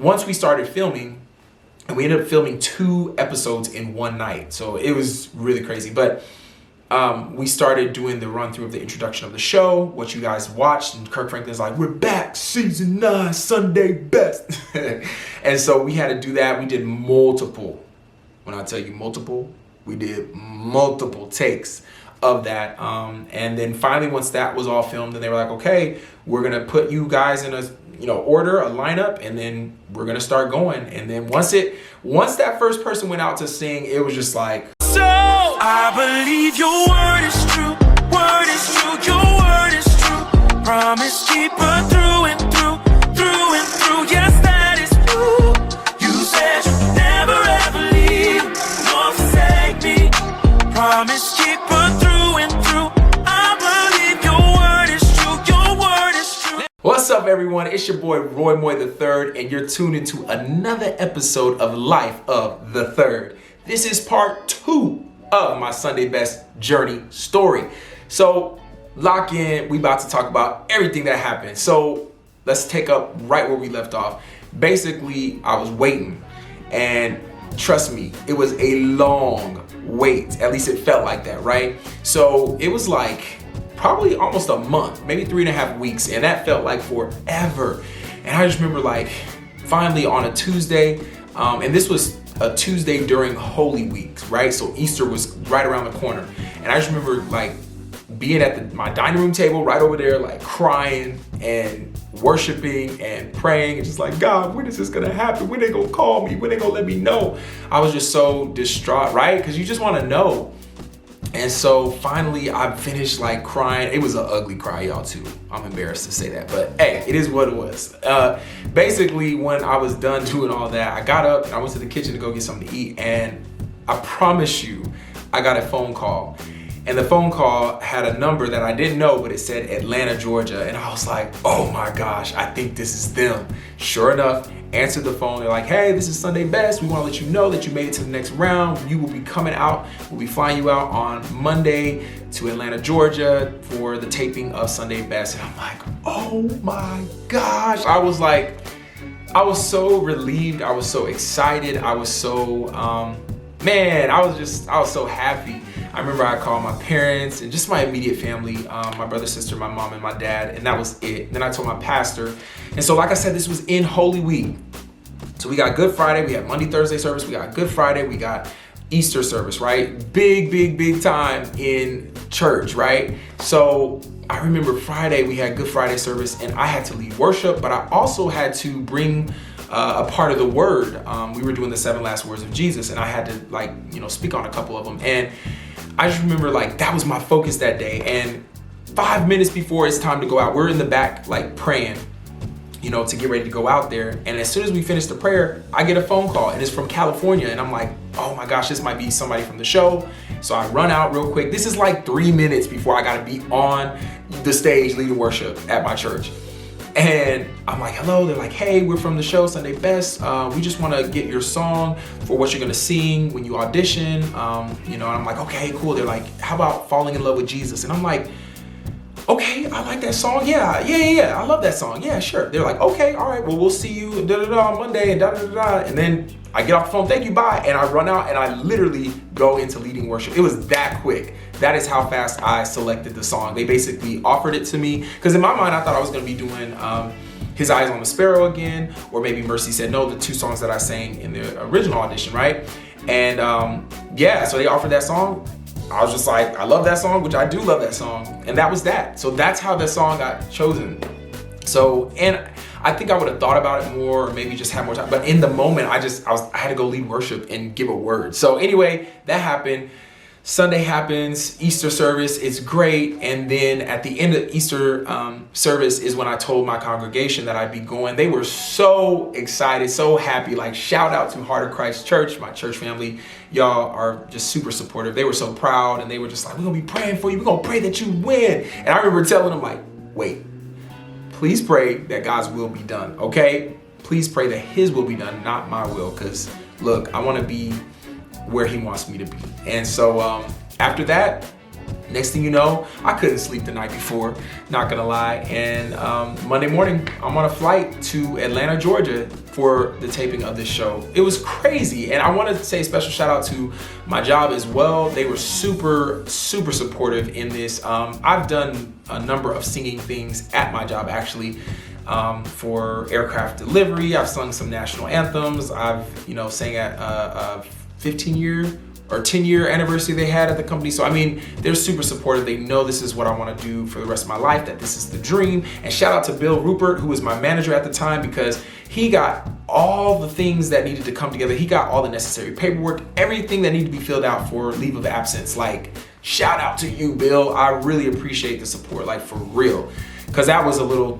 once we started filming, and we ended up filming 2 episodes in one night. So it was really crazy. But we started doing the run through of the introduction of the show, what you guys watched. And Kirk Franklin's like, we're back, season 9, Sunday best. And so we had to do that. We did multiple, when I tell you multiple, we did multiple takes of that. And then finally, once that was all filmed, then they were like, okay, we're going to put you guys in a order, a lineup, and then we're gonna start going. And then once that first person went out to sing, it was just like, so I believe your word is true, your word is true, promise keeper through and through, yes that is true. You said you'd never ever leave nor forsake me, promise keeper through and through. I believe your word is true, your word is true. what's up everyone, it's your boy Roy Moy the Third, and you're tuned into another episode of Life of the Third. This is part 2 of my Sunday Best journey story. So lock in, we about to talk about everything that happened. So let's take up right where we left off. Basically, I was waiting, and trust me, it was a long wait. At least it felt like that, right? So it was like probably almost a month, maybe 3.5 weeks, and that felt like forever. And I just remember like finally on a Tuesday, and this was a Tuesday during Holy Week, right? So Easter was right around the corner. And I just remember like being at my dining room table right over there, like crying and worshiping and praying and just like, God, when is this gonna happen? When they gonna call me? When they gonna let me know? I was just so distraught, right? Because you just wanna know. And so finally I finished like crying. It was an ugly cry, y'all, too. I'm embarrassed to say that, but hey, it is what it was. Basically, when I was done doing all that, I got up and I went to the kitchen to go get something to eat. And I promise you, I got a phone call. And the phone call had a number that I didn't know, but it said Atlanta, Georgia. And I was like, oh my gosh, I think this is them. Sure enough, answered the phone. They're like, hey, this is Sunday Best. We want to let you know that you made it to the next round. You will be coming out. We'll be flying you out on Monday to Atlanta, Georgia for the taping of Sunday Best. And I'm like, oh my gosh. I was so relieved. I was so excited. I was so, I was so happy. I remember I called my parents and just my immediate family, my brother, sister, my mom, and my dad, and that was it. Then I told my pastor. And so like I said, this was in Holy Week. So we got Good Friday, we had Monday, Thursday service, we got Good Friday, we got Easter service, right? Big time in church, right? So I remember Friday, we had Good Friday service and I had to lead worship, but I also had to bring a part of the word. We were doing the 7 last words of Jesus, and I had to speak on a couple of them. And I just remember like that was my focus that day. And 5 minutes before it's time to go out, we're in the back like praying, to get ready to go out there. And as soon as we finish the prayer, I get a phone call and it's from California. And I'm like, oh my gosh, this might be somebody from the show. So I run out real quick. This is like 3 minutes before I gotta be on the stage leading worship at my church. And I'm like, hello. They're like, hey, we're from the show Sunday Best. We just want to get your song for what you're going to sing when you audition. And I'm like, okay, cool. They're like, how about Falling in Love with Jesus? And I'm like, okay, I like that song. Yeah. I love that song. Yeah, sure. They're like, okay, all right. Well, we'll see you on Monday and And then I get off the phone. Thank you. Bye. And I run out and I literally go into leading worship. It was that quick. That is how fast I selected the song. They basically offered it to me because in my mind, I thought I was going to be doing His Eyes on the Sparrow again, or maybe Mercy Said No, the 2 songs that I sang in the original audition, right? And so they offered that song. I was just like, I love that song, which I do love that song. And that was that. So that's how the song got chosen. So, and I think I would have thought about it more, or maybe just had more time. But in the moment, I had to go lead worship and give a word. So anyway, that happened. Sunday happens, Easter service is great. And then at the end of Easter service is when I told my congregation that I'd be going. They were so excited, so happy. Like, shout out to Heart of Christ Church, my church family. Y'all are just super supportive. They were so proud, and they were just like, we're gonna be praying for you. We're gonna pray that you win. And I remember telling them like, wait, please pray that God's will be done, okay? Please pray that His will be done, not my will. Because look, I wanna be where He wants me to be. And so after that, Next thing you know, I couldn't sleep the night before, not gonna lie. And Monday morning, I'm on a flight to Atlanta, Georgia for the taping of this show. It was crazy. And I want to say a special shout out to my job as well. They were super, super supportive in this. I've done a number of singing things at my job actually. For aircraft delivery, I've sung some national anthems. I've, sang at a 15-year or 10-year anniversary they had at the company. So I mean, they're super supportive. They know this is what I want to do for the rest of my life, that this is the dream. And shout out to Bill Rupert, who was my manager at the time, because he got all the things that needed to come together. He got all the necessary paperwork, everything that needed to be filled out for leave of absence. Like, shout out to you, Bill. I really appreciate the support, like for real. Because that was a little,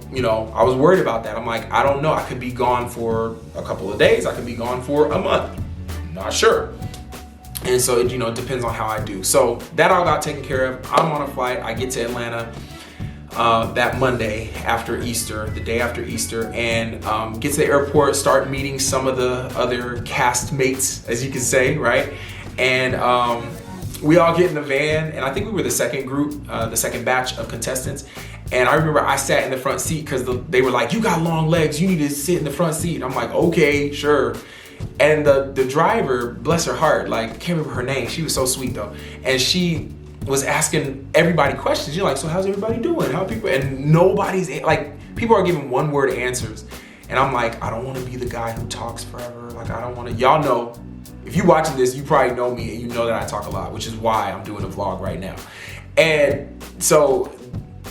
I was worried about that. I'm like, I don't know. I could be gone for a couple of days. I could be gone for a month. Not sure. And so it, depends on how I do. So that all got taken care of. I'm on a flight. I get to Atlanta that Monday after Easter, the day after Easter, and get to the airport, start meeting some of the other cast mates, as you can say, right? And we all get in the van, and I think we were the second group, the second batch of contestants. And I remember I sat in the front seat because they were like, you got long legs, you need to sit in the front seat. And I'm like, okay, sure. And the driver, bless her heart, like, I can't remember her name. She was so sweet though. And she was asking everybody questions. You're like, so how's everybody doing? How are people? And nobody's, like, people are giving one word answers. And I'm like, I don't want to be the guy who talks forever. Like, I don't want to, y'all know, if you're watching this, you probably know me and you know that I talk a lot, which is why I'm doing a vlog right now. And so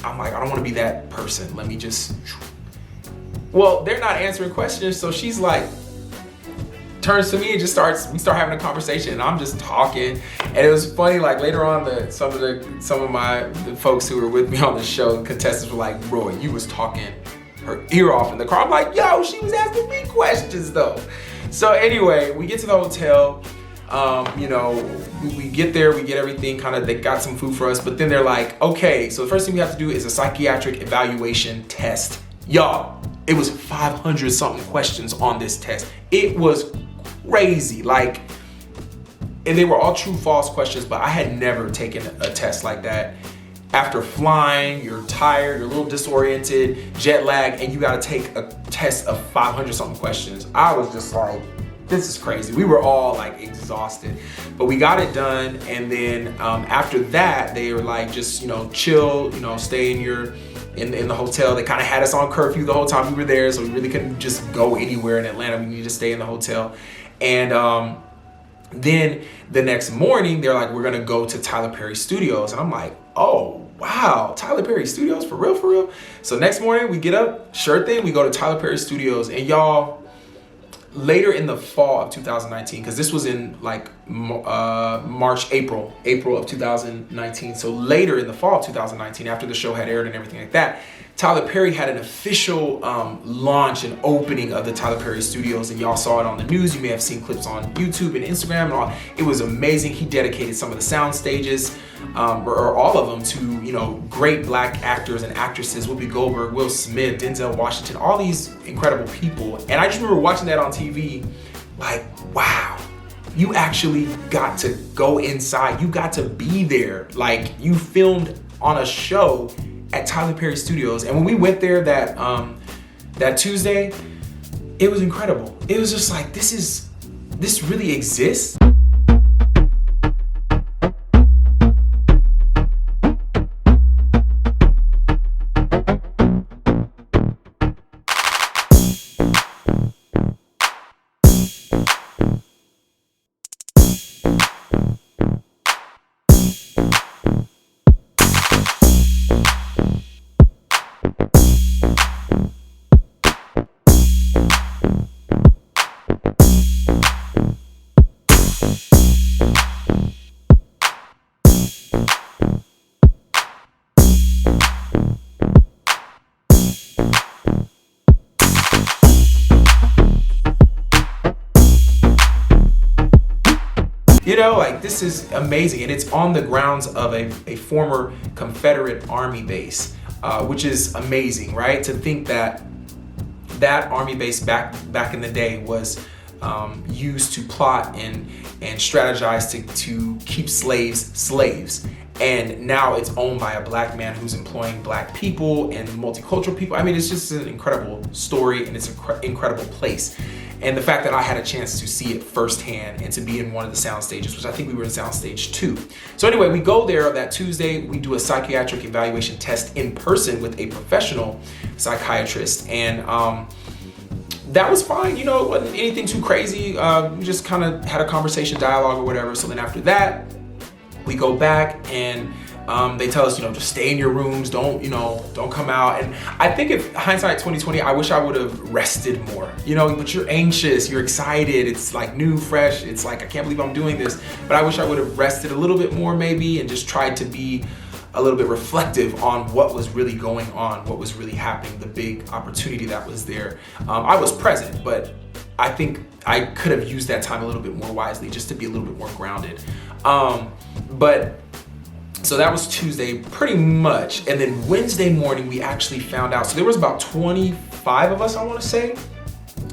I'm like, I don't want to be that person. Let me just, well, they're not answering questions. So she's like, turns to me and just we start having a conversation, and I'm just talking. And it was funny, like later on, some of the folks who were with me on the show, contestants, were like, bro, you was talking her ear off in the car. I'm like, yo, she was asking me questions though. So anyway, we get to the hotel. We get there, we get everything they got some food for us, but then they're like, okay, so the first thing we have to do is a psychiatric evaluation test. Y'all, it was 500 something questions on this test. It was crazy, like, and they were all true, false questions, but I had never taken a test like that. After flying, you're tired, you're a little disoriented, jet lag, and you gotta take a test of 500 something questions. I was just like, this is crazy. We were all like exhausted, but we got it done. And then after that, they were like, just, chill, stay in the hotel. They kind of had us on curfew the whole time we were there, so we really couldn't just go anywhere in Atlanta. We needed to stay in the hotel. And then the next morning, they're like, we're gonna go to Tyler Perry Studios. And I'm like, oh, wow, Tyler Perry Studios, for real, for real? So next morning, we get up, sure thing, we go to Tyler Perry Studios. And y'all, later in the fall of 2019, because this was in like April of 2019. So later in the fall of 2019, after the show had aired and everything like that, Tyler Perry had an official launch and opening of the Tyler Perry Studios, and y'all saw it on the news. You may have seen clips on YouTube and Instagram and all. It was amazing. He dedicated some of the sound stages, or all of them, to great black actors and actresses: Whoopi Goldberg, Will Smith, Denzel Washington, all these incredible people. And I just remember watching that on TV, like, wow, you actually got to go inside. You got to be there. Like, you filmed on a show at Tyler Perry Studios. And when we went there that Tuesday, it was incredible. It was just like, this really exists. Like, this is amazing, and it's on the grounds of a former Confederate Army base, which is amazing, right? To think that Army base back in the day was used to plot and strategize to keep slaves. And now it's owned by a black man who's employing black people and multicultural people. I mean, it's just an incredible story, and it's an incredible place. And the fact that I had a chance to see it firsthand and to be in one of the sound stages, which I think we were in sound stage 2. So anyway, we go there that Tuesday, we do a psychiatric evaluation test in person with a professional psychiatrist. And that was fine, you know, it wasn't anything too crazy. We just kind of had a conversation, dialogue or whatever. So then after that, we go back and they tell us, you know, just stay in your rooms, don't come out. And I think if hindsight 2020, I wish I would have rested more, you know, but you're anxious, you're excited, it's like new, fresh, it's like, I can't believe I'm doing this. But I wish I would have rested a little bit more maybe and just tried to be a little bit reflective on what was really going on, what was really happening, the big opportunity that was there. I was present, but I think I could have used that time a little bit more wisely just to be a little bit more grounded. So that was Tuesday pretty much. And then Wednesday morning, we actually found out. So there was about 25 of us, I want to say,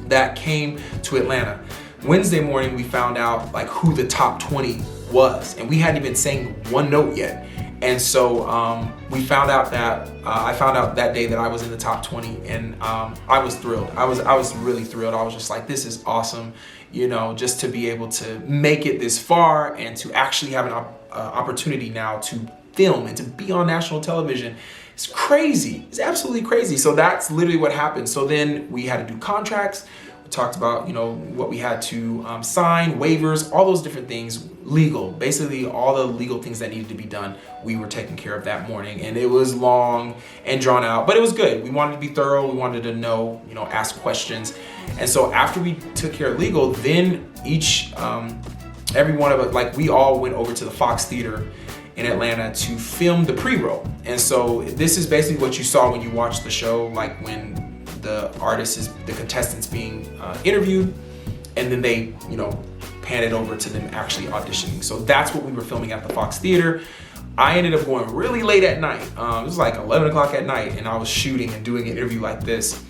that came to Atlanta. Wednesday morning, we found out like who the top 20 was. And we hadn't even sang one note yet. And so we found out that, I found out that day that I was in the top 20, and I was thrilled. I was really thrilled. I was just like, this is awesome. You know, just to be able to make it this far and to actually have an opportunity now to film and to be on national television. It's crazy. It's absolutely crazy. So that's literally what happened. So then we had to do contracts. We talked about, you know, what we had to sign, waivers, all those different things, legal, basically all the legal things that needed to be done. We were taking care of that morning, and it was long and drawn out, but it was good. We wanted to be thorough. We wanted to know, you know, ask questions. And so after we took care of legal, then every one of us, like we all went over to the Fox Theater in Atlanta to film the pre-roll. And so this is basically what you saw when you watched the show, like when the contestants being interviewed, and then they, you know, pan it over to them actually auditioning. So that's what we were filming at the Fox Theater. I ended up going really late at night. It was like 11 o'clock at night, and I was shooting and doing an interview like this.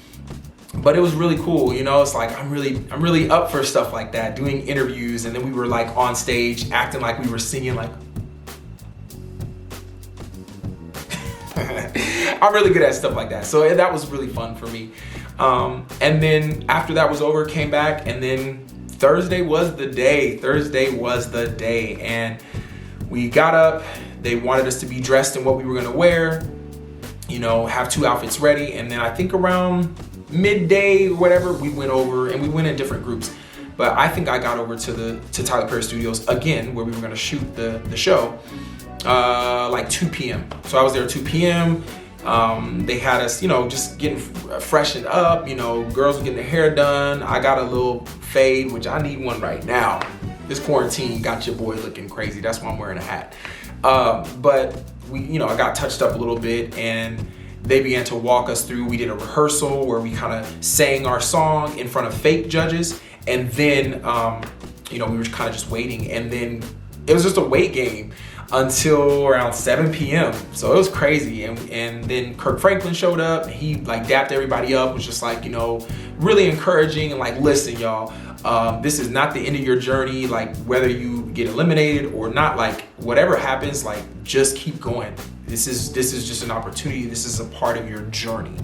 But it was really cool, you know. It's like I'm really up for stuff like that, doing interviews, and then we were like on stage acting like we were singing like. I'm really good at stuff like that, so that was really fun for me. And then after that was over, came back, and then Thursday was the day. And we got up. They wanted us to be dressed in what we were gonna wear, you know, have 2 outfits ready, and then I think around midday or whatever, we went over, and we went in different groups. But I think I got over to Tyler Perry Studios again, where we were gonna shoot the show, like 2 p.m. So I was there at 2 p.m. They had us, you know, just getting freshened up, you know, girls were getting their hair done. I got a little fade, which I need one right now. This quarantine got your boy looking crazy. That's why I'm wearing a hat. But we, you know, I got touched up a little bit, and they began to walk us through. We did a rehearsal where we kind of sang our song in front of fake judges. And then, you know, we were kind of just waiting. And then it was just a wait game until around 7 p.m. So it was crazy. And then Kirk Franklin showed up, and he like dapped everybody up, was just like, you know, really encouraging and like, listen, y'all, this is not the end of your journey. Like whether you get eliminated or not, like whatever happens, like just keep going. This is just an opportunity. This is a part of your journey.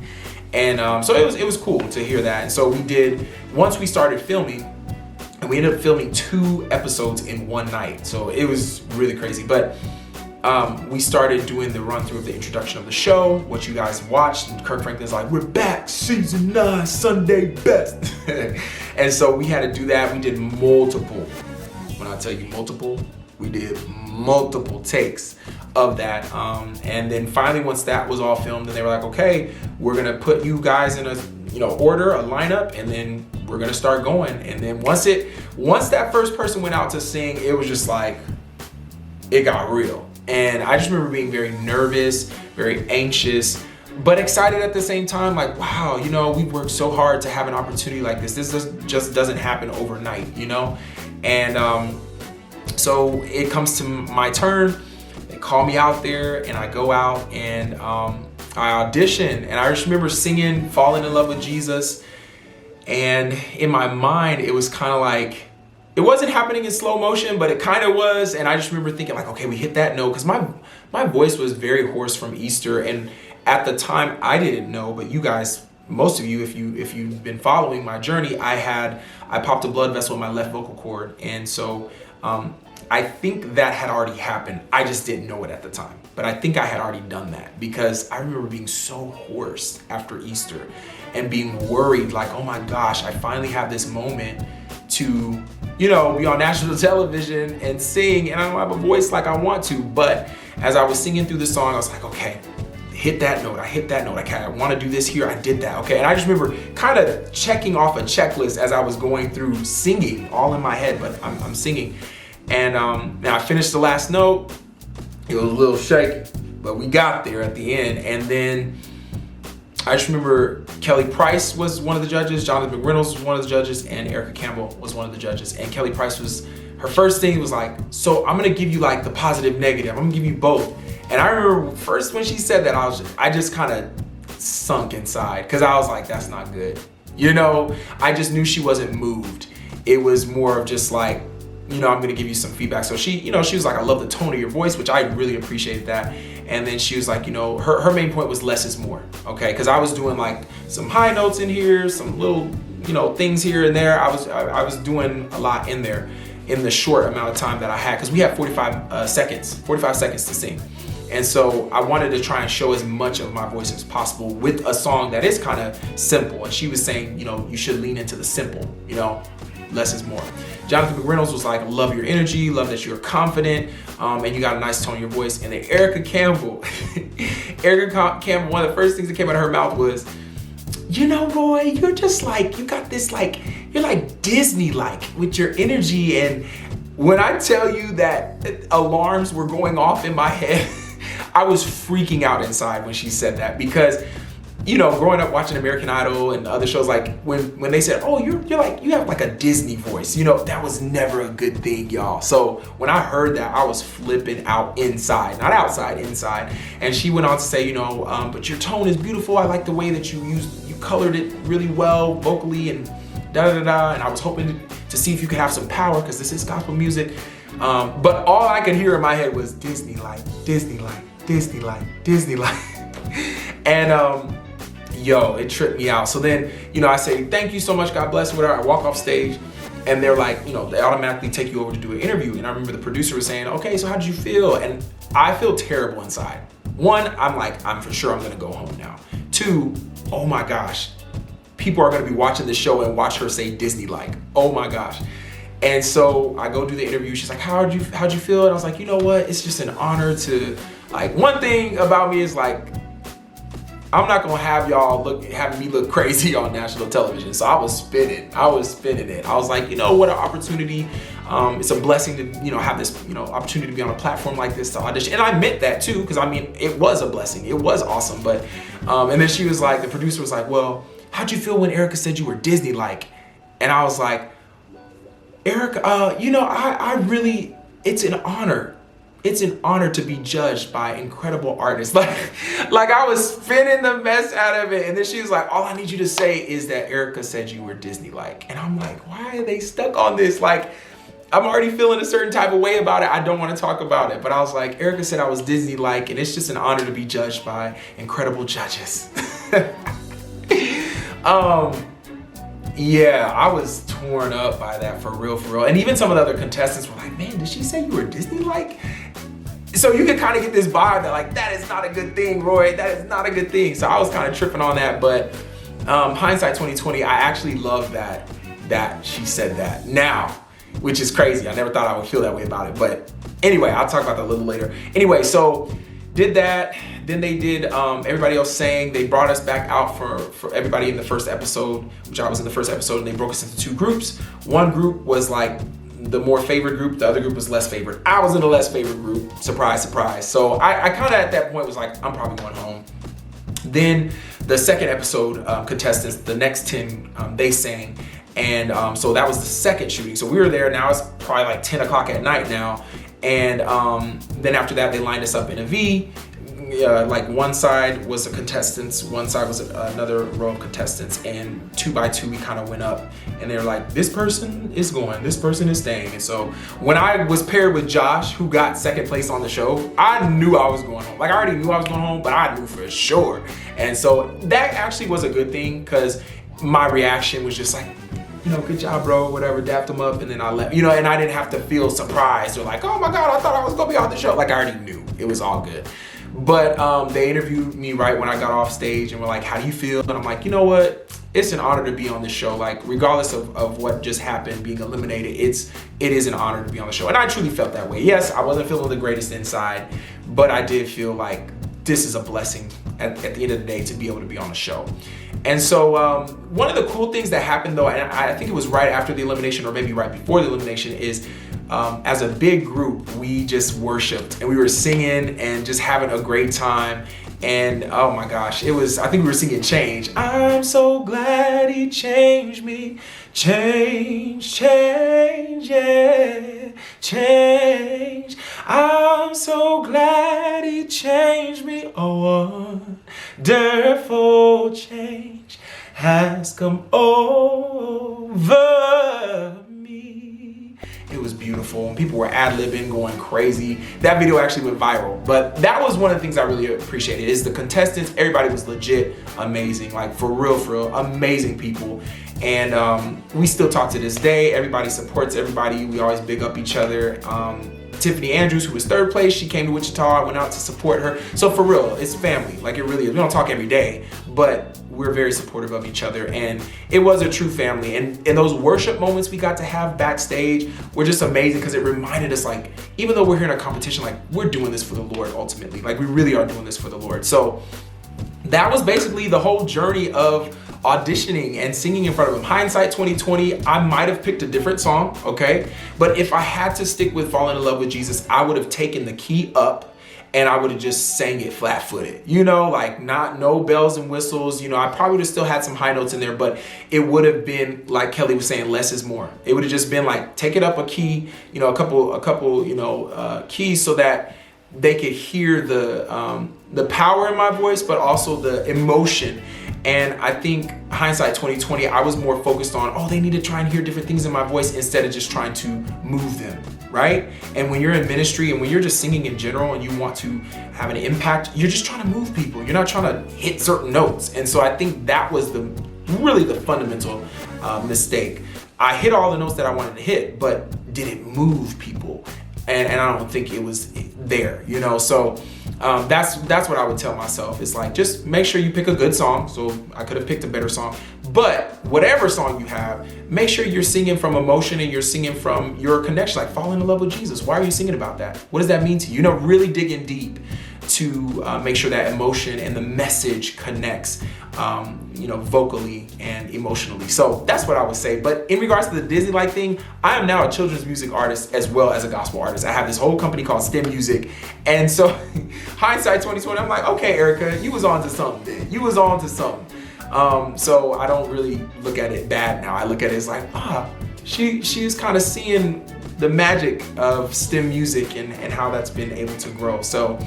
And so it was cool to hear that. And so we did, once we started filming, and we ended up filming 2 episodes in one night. So it was really crazy. But we started doing the run through of the introduction of the show, what you guys watched. And Kirk Franklin's like, we're back, season 9, Sunday best. And so we had to do that. We did multiple, when I tell you multiple, we did multiple takes of that. And then finally, once that was all filmed, and they were like, okay, we're gonna put you guys in a, you know, order, a lineup, and then we're gonna start going. And then once that first person went out to sing, it was just like, it got real. And I just remember being very nervous, very anxious, but excited at the same time. Like, wow, you know, we worked so hard to have an opportunity like this. This just doesn't happen overnight, you know? And so it comes to my turn. They call me out there, and I go out and I audition. And I just remember singing Falling in Love with Jesus. And in my mind, it was kind of like, it wasn't happening in slow motion, but it kind of was. And I just remember thinking like, okay, we hit that note, because my voice was very hoarse from Easter. And at the time I didn't know, but you guys, most of you, if you've been following my journey, I popped a blood vessel in my left vocal cord. And so I think that had already happened. I just didn't know it at the time, but I think I had already done that, because I remember being so hoarse after Easter and being worried like, oh my gosh, I finally have this moment to, you know, be on national television and sing, and I don't have a voice like I want to. But as I was singing through the song, I was like, okay, hit that note, I hit that note, okay, I want to do this here, I did that, okay. And I just remember kind of checking off a checklist as I was going through singing, all in my head, but I'm singing. And now I finished the last note. It was a little shaky, but we got there at the end. And then I just remember Kelly Price was one of the judges, Jonathan McReynolds was one of the judges, and Erica Campbell was one of the judges. And Kelly Price her first thing was like, so I'm gonna give you like the positive, negative, I'm gonna give you both. And I remember first when she said that, I just kind of sunk inside, because I was like, that's not good. You know, I just knew she wasn't moved. It was more of just like, you know, I'm gonna give you some feedback. So she was like, I love the tone of your voice, which I really appreciated that. And then she was like, you know, her main point was less is more, okay? Because I was doing like some high notes in here, some little, you know, things here and there. I was doing a lot in there in the short amount of time that I had, because we had 45 seconds to sing. And so I wanted to try and show as much of my voice as possible with a song that is kind of simple. And she was saying, you know, you should lean into the simple, you know, less is more. Jonathan McReynolds was like, love your energy, love that you're confident, and you got a nice tone in your voice. And then Erica Campbell, one of the first things that came out of her mouth was, you know, Roy, you're just like, you got this like, you're like Disney-like with your energy. And when I tell you that alarms were going off in my head, I was freaking out inside when she said that, because, you know, growing up watching American Idol and other shows, like when they said, oh, you're like, you have like a Disney voice, you know, that was never a good thing, y'all. So when I heard that, I was flipping out inside, not outside, inside. And she went on to say, you know, but your tone is beautiful. I like the way that you colored it really well vocally and da-da-da-da. And I was hoping to see if you could have some power, because this is gospel music. But all I could hear in my head was Disney-like, Disney-like, Disney-like, Disney-like. And yo, it tripped me out. So then, you know, I say, thank you so much, God bless, whatever. I walk off stage, and they're like, you know, they automatically take you over to do an interview. And I remember the producer was saying, okay, so how did you feel? And I feel terrible inside. One, I'm like, I'm for sure I'm gonna go home now. Two, oh my gosh, people are gonna be watching the show and watch her say Disney-like. Oh my gosh. And so I go do the interview. She's like, how'd you feel? And I was like, you know what? It's just an honor to, like, one thing about me is like, I'm not gonna have y'all having me look crazy on national television. So I was spinning it. I was like, you know what, an opportunity. It's a blessing to, you know, have this, you know, opportunity to be on a platform like this to audition. And I meant that too, because I mean, it was a blessing. It was awesome. But, and then she was like, the producer was like, well, how'd you feel when Erica said you were Disney-like? And I was like, Erica, you know, I really, it's an honor. It's an honor to be judged by incredible artists. Like I was spinning the mess out of it. And then she was like, all I need you to say is that Erica said you were Disney-like. And I'm like, why are they stuck on this? Like, I'm already feeling a certain type of way about it. I don't want to talk about it. But I was like, Erica said I was Disney-like, and it's just an honor to be judged by incredible judges. Yeah, I was torn up by that, for real. And even some of the other contestants were like, man, did she say you were Disney-like? So you can kind of get this vibe that like, that is not a good thing, Roy. That is not a good thing. So I was kind of tripping on that. But hindsight 2020, I actually love that she said that now, which is crazy. I never thought I would feel that way about it. But anyway, I'll talk about that a little later. Anyway, so did that. Then they did, everybody else sang. They brought us back out for everybody in the first episode, which I was in the first episode, and they broke us into two groups. One group was like the more favored group, the other group was less favored. I was in the less favored group, surprise, surprise. So I kind of at that point was like, I'm probably going home. Then the second episode contestants, the next 10, they sang. And so that was the second shooting. So we were there, now it's probably like 10 o'clock at night now. And then after that, they lined us up in a V. like one side was the contestants, one side was another row of contestants, and 2 by 2 we kind of went up, and they were like, this person is going, this person is staying. And so when I was paired with Josh, who got second place on the show, I knew I was going home. Like, I already knew I was going home, but I knew for sure. And so that actually was a good thing, because my reaction was just like, you know, good job, bro, whatever, dapped him up, and then I left, you know, and I didn't have to feel surprised or like, oh my God, I thought I was gonna be on the show. Like, I already knew, it was all good. But they interviewed me right when I got off stage and were like, how do you feel? And I'm like, you know what? It's an honor to be on the show. Like, regardless of what just happened, being eliminated, it is an honor to be on the show. And I truly felt that way. Yes, I wasn't feeling the greatest inside, but I did feel like this is a blessing at the end of the day to be able to be on the show. And so one of the cool things that happened though, and I think it was right after the elimination or maybe right before the elimination, is as a big group, we just worshiped and we were singing and just having a great time. And oh my gosh, I think we were singing Change. I'm so glad he changed me. Change, change, yeah, change. I'm so glad he changed me. A wonderful change has come over me. It was beautiful, and people were ad-libbing, going crazy. That video actually went viral, but that was one of the things I really appreciated, is the contestants. Everybody was legit amazing, like for real, amazing people. And we still talk to this day. Everybody supports everybody. We always big up each other. Tiffany Andrews, who was third place, she came to Wichita. I went out to support her. So for real, it's family. Like, it really is. We don't talk every day, but we're very supportive of each other. And it was a true family. And those worship moments we got to have backstage were just amazing, because it reminded us, like, even though we're here in a competition, like, we're doing this for the Lord ultimately. Like, we really are doing this for the Lord. So that was basically the whole journey of auditioning and singing in front of him. Hindsight 2020, I might have picked a different song, okay? But if I had to stick with Falling in Love with Jesus, I would have taken the key up and I would have just sang it flat-footed. You know, like, no bells and whistles. You know, I probably would have still had some high notes in there, but it would have been, like Kelly was saying, less is more. It would have just been like, take it up a key, you know, a couple, you know, keys, so that they could hear the power in my voice, but also the emotion. And I think hindsight 2020, I was more focused on, oh, they need to try and hear different things in my voice instead of just trying to move them, right? And when you're in ministry and when you're just singing in general and you want to have an impact, you're just trying to move people. You're not trying to hit certain notes. And so I think that was really the fundamental mistake. I hit all the notes that I wanted to hit, but did it move people? And I don't think it was there, you know? So that's what I would tell myself. It's like, just make sure you pick a good song. So I could have picked a better song, but whatever song you have, make sure you're singing from emotion and you're singing from your connection, like falling in love with Jesus. Why are you singing about that? What does that mean to you? You know, really digging deep to make sure that emotion and the message connects, you know, vocally and emotionally. So that's what I would say. But in regards to the Disney-like thing, I am now a children's music artist as well as a gospel artist. I have this whole company called STEM Music. And so hindsight 2020, I'm like, okay, Erica, you was on to something then. You was on to something. So I don't really look at it bad now. I look at it as like, she's kind of seeing the magic of STEM music and how that's been able to grow. So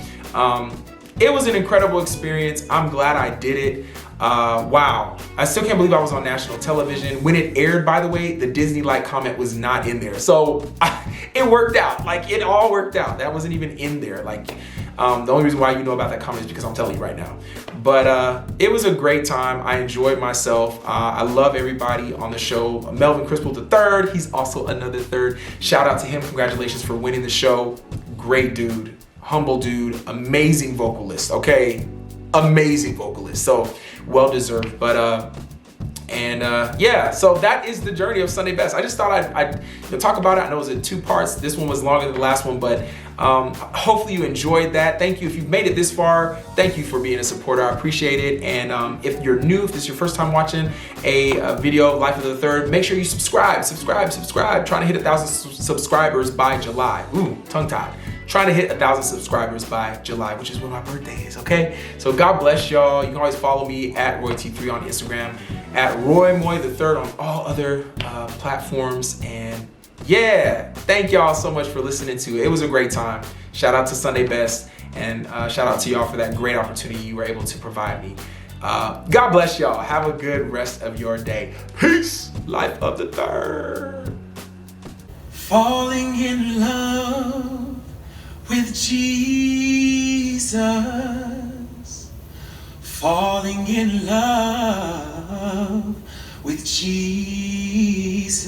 it was an incredible experience. I'm glad I did it. Wow. I still can't believe I was on national television. When it aired, by the way, the Disney-like comment was not in there. So it worked out. Like, it all worked out. That wasn't even in there. Like, the only reason why you know about that comment is because I'm telling you right now. But it was a great time. I enjoyed myself. I love everybody on the show. Melvin Crispell III, he's also another third. Shout out to him. Congratulations for winning the show. Great dude. Humble dude. Amazing vocalist, okay? Amazing vocalist. So well deserved. But yeah, so that is the journey of Sunday Best. I just thought I'd talk about it. I know it was in 2 parts. This one was longer than the last one, but hopefully you enjoyed that. Thank you. If you've made it this far, thank you for being a supporter. I appreciate it. And if you're new, if this is your first time watching a video, Life of the Third, make sure you subscribe. Trying to hit 1,000 subscribers by July. Ooh, tongue-tied. Trying to hit 1,000 subscribers by July, which is when my birthday is, okay? So God bless y'all. You can always follow me at RoyT3 on Instagram, at RoyMoy the Third on all other platforms. And yeah, thank y'all so much for listening to it. It was a great time. Shout out to Sunday Best. And shout out to y'all for that great opportunity you were able to provide me. God bless y'all. Have a good rest of your day. Peace. Life of the third. Falling in love with Jesus. Falling in love with Jesus,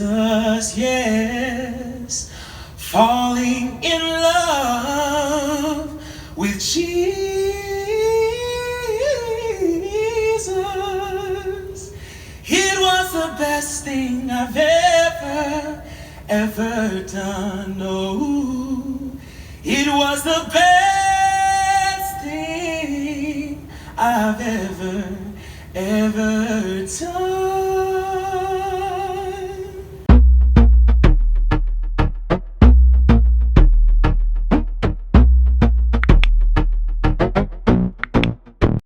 yes. Falling in love with Jesus. It was the best thing I've ever done. Oh, it was the best thing I've ever done.